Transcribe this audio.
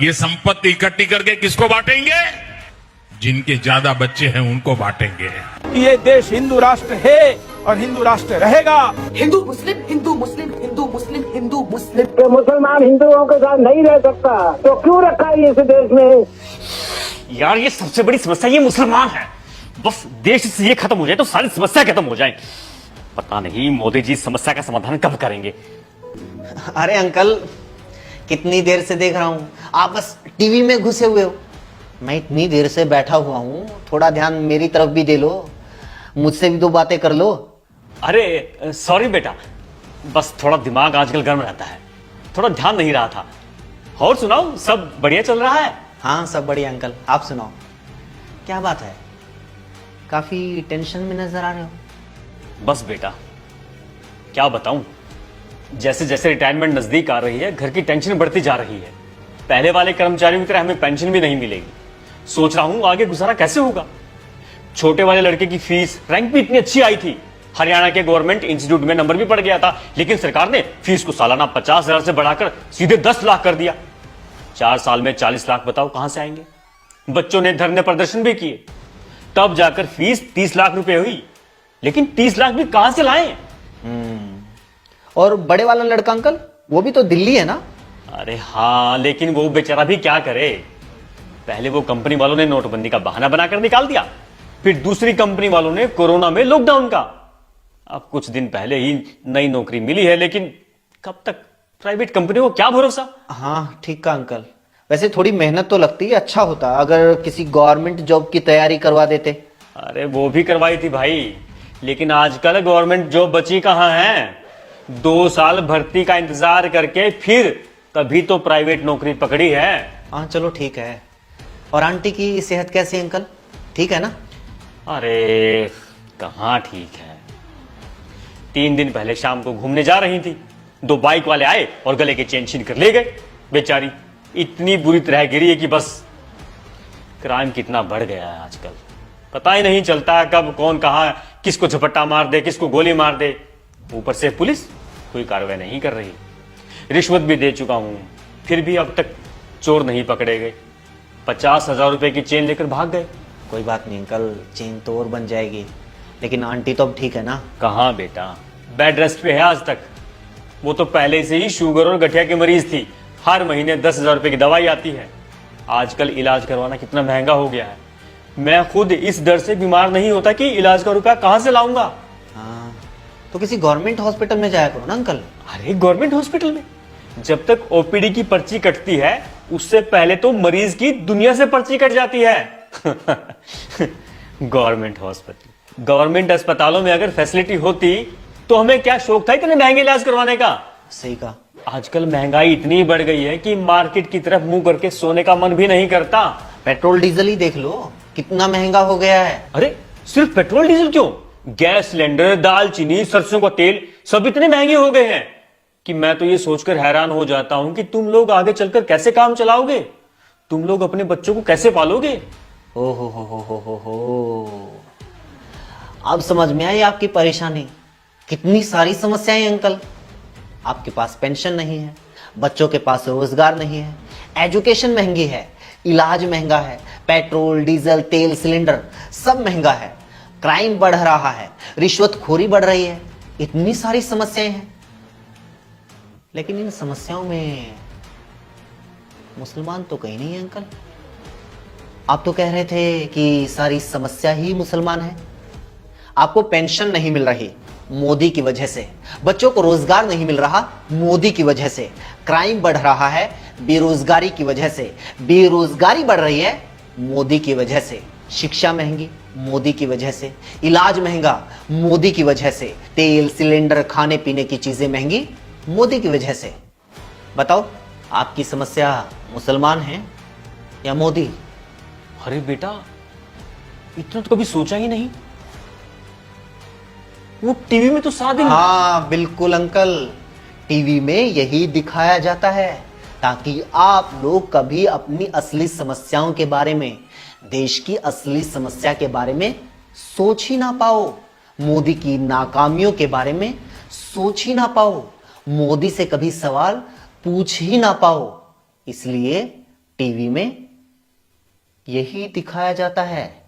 ये संपत्ति इकट्ठी करके किसको बांटेंगे? जिनके ज्यादा बच्चे हैं उनको बांटेंगे। ये देश हिंदू राष्ट्र है और हिंदू राष्ट्र रहेगा। हिंदू मुस्लिम हिंदू मुस्लिम हिंदू मुस्लिम हिंदू मुस्लिम। कि मुसलमान हिंदुओं के साथ नहीं रह सकता तो क्यों रखा है इस देश में? यार ये सबसे बड़ी समस्या ये मुसलमान है। बस देश से ये खत्म हो जाए तो सारी समस्या खत्म हो जाए। पता नहीं मोदी जी समस्या का समाधान कब करेंगे। अरे अंकल, कितनी देर से देख रहा हूँ आप बस टीवी में घुसे हुए हो। मैं इतनी देर से बैठा हुआ हूँ, थोड़ा ध्यान मेरी तरफ भी दे लो, मुझसे भी दो बातें कर लो। अरे सॉरी बेटा, बस थोड़ा दिमाग आजकल गर्म रहता है, थोड़ा ध्यान नहीं रहा था। और सुनाओ, सब बढ़िया चल रहा है? हाँ सब बढ़िया अंकल, आप सुनाओ क्या बात है? काफी टेंशन में नजर आ रहे हो। बस बेटा क्या बताऊं, जैसे जैसे रिटायरमेंट नजदीक आ रही है घर की टेंशन बढ़ती जा रही है। पहले वाले कर्मचारियों की तरह हमें पेंशन भी नहीं मिलेगी। सोच रहा हूं आगे गुजारा कैसे होगा। छोटे वाले लड़के की फीस, रैंक भी इतनी अच्छी आई थी, हरियाणा के गवर्नमेंट इंस्टीट्यूट में नंबर भी पड़ गया था, लेकिन सरकार ने फीस को सालाना 50,000 से बढ़ाकर सीधे 10 लाख कर दिया। 4 साल में 40 लाख बताओ कहां से आएंगे। बच्चों ने धरने प्रदर्शन भी किए, तब जाकर फीस 30 लाख रुपए हुई, लेकिन 30 लाख भी कहां से लाए? और बड़े वाला लड़का अंकल, वो भी तो दिल्ली है ना? अरे हाँ, लेकिन वो बेचारा भी क्या करे। पहले वो कंपनी वालों ने नोटबंदी का बहाना बनाकर निकाल दिया, फिर दूसरी कंपनी वालों ने कोरोना में लॉकडाउन का। अब कुछ दिन पहले ही नई नौकरी मिली है, लेकिन कब तक? प्राइवेट कंपनी को क्या भरोसा। हाँ ठीक है अंकल, वैसे थोड़ी मेहनत तो लगती है, अच्छा होता अगर किसी गवर्नमेंट जॉब की तैयारी करवा देते। अरे वो भी करवाई थी भाई, लेकिन आजकल गवर्नमेंट जॉब बची कहां है। 2 साल भर्ती का इंतजार करके फिर तभी तो प्राइवेट नौकरी पकड़ी है। हाँ चलो ठीक है। और आंटी की सेहत कैसी है अंकल, ठीक है ना? अरे कहाँ ठीक है। 3 दिन पहले शाम को घूमने जा रही थी, 2 बाइक वाले आए और गले के चेन छीन कर ले गए। बेचारी इतनी बुरी तरह गिरी है कि बस। क्राइम कितना बढ़ गया है आजकल, पता ही नहीं चलता कब कौन कहां किसको झपट्टा मार दे, किसको गोली मार दे। ऊपर से पुलिस कोई कार्रवाई नहीं कर रही। रिश्वत भी दे चुका हूं, फिर भी अब तक चोर नहीं पकड़े गए। 50,000 रुपए की चेन लेकर भाग गए। कोई बात नहीं अंकल, चेन तो और बन जाएगी, लेकिन आंटी तो अब ठीक है ना? कहां बेटा, बेड रेस्ट पे है आज तक। वो तो पहले से ही शुगर और गठिया की मरीज थी, हर महीने 10,000 रुपए की दवाई आती है। आजकल इलाज करवाना कितना महंगा हो गया है। मैं खुद इस डर से बीमार नहीं होता कि इलाज का रुपया कहां से लाऊंगा। हाँ तो किसी गवर्नमेंट हॉस्पिटल में जाया करो ना अंकल। अरे गवर्नमेंट हॉस्पिटल में जब तक ओपीडी की पर्ची कटती है, उससे पहले तो मरीज की दुनिया से पर्ची कट जाती है। गवर्नमेंट हॉस्पिटल, गवर्नमेंट अस्पतालों में अगर फैसिलिटी होती तो हमें क्या शौक था इतने महंगे इलाज करवाने का। सही कहा। आजकल महंगाई इतनी बढ़ गई है कि मार्केट की तरफ मुंह करके सोने का मन भी नहीं करता। पेट्रोल डीजल ही देख लो कितना महंगा हो गया है। अरे सिर्फ पेट्रोल डीजल क्यों, गैस सिलेंडर, दाल चीनी, सरसों का तेल सब इतने महंगे हो गए हैं कि मैं तो ये सोचकर हैरान हो जाता हूं कि तुम लोग आगे चलकर कैसे काम चलाओगे। तुम लोग अपने बच्चों को कैसे पालोगे। ओ हो। अब समझ में आई आपकी परेशानी। कितनी सारी समस्याएं अंकल। आपके पास पेंशन नहीं है, बच्चों के पास रोजगार नहीं है, एजुकेशन महंगी है, इलाज महंगा है, पेट्रोल डीजल तेल सिलेंडर सब महंगा है, क्राइम बढ़ रहा है, रिश्वतखोरी बढ़ रही है। इतनी सारी समस्याएं हैं, लेकिन इन समस्याओं में मुसलमान तो कहीं नहीं है अंकल। आप तो कह रहे थे कि सारी समस्या ही मुसलमान है। आपको पेंशन नहीं मिल रही मोदी की वजह से, बच्चों को रोजगार नहीं मिल रहा मोदी की वजह से, क्राइम बढ़ रहा है बेरोजगारी की वजह से, बेरोजगारी बढ़ रही है मोदी की वजह से, शिक्षा महंगी मोदी की वजह से, इलाज महंगा मोदी की वजह से, तेल सिलेंडर खाने पीने की चीजें महंगी मोदी की वजह से। बताओ आपकी समस्या मुसलमान है या मोदी? अरे बेटा इतना तो कभी सोचा ही नहीं। वो टीवी में तो सारा दिन। हाँ बिल्कुल अंकल, टीवी में यही दिखाया जाता है ताकि आप लोग कभी अपनी असली समस्याओं के बारे में, देश की असली समस्या के बारे में सोच ही ना पाओ, मोदी की नाकामियों के बारे में सोच ही ना पाओ, मोदी से कभी सवाल पूछ ही ना पाओ। इसलिए टीवी में यही दिखाया जाता है।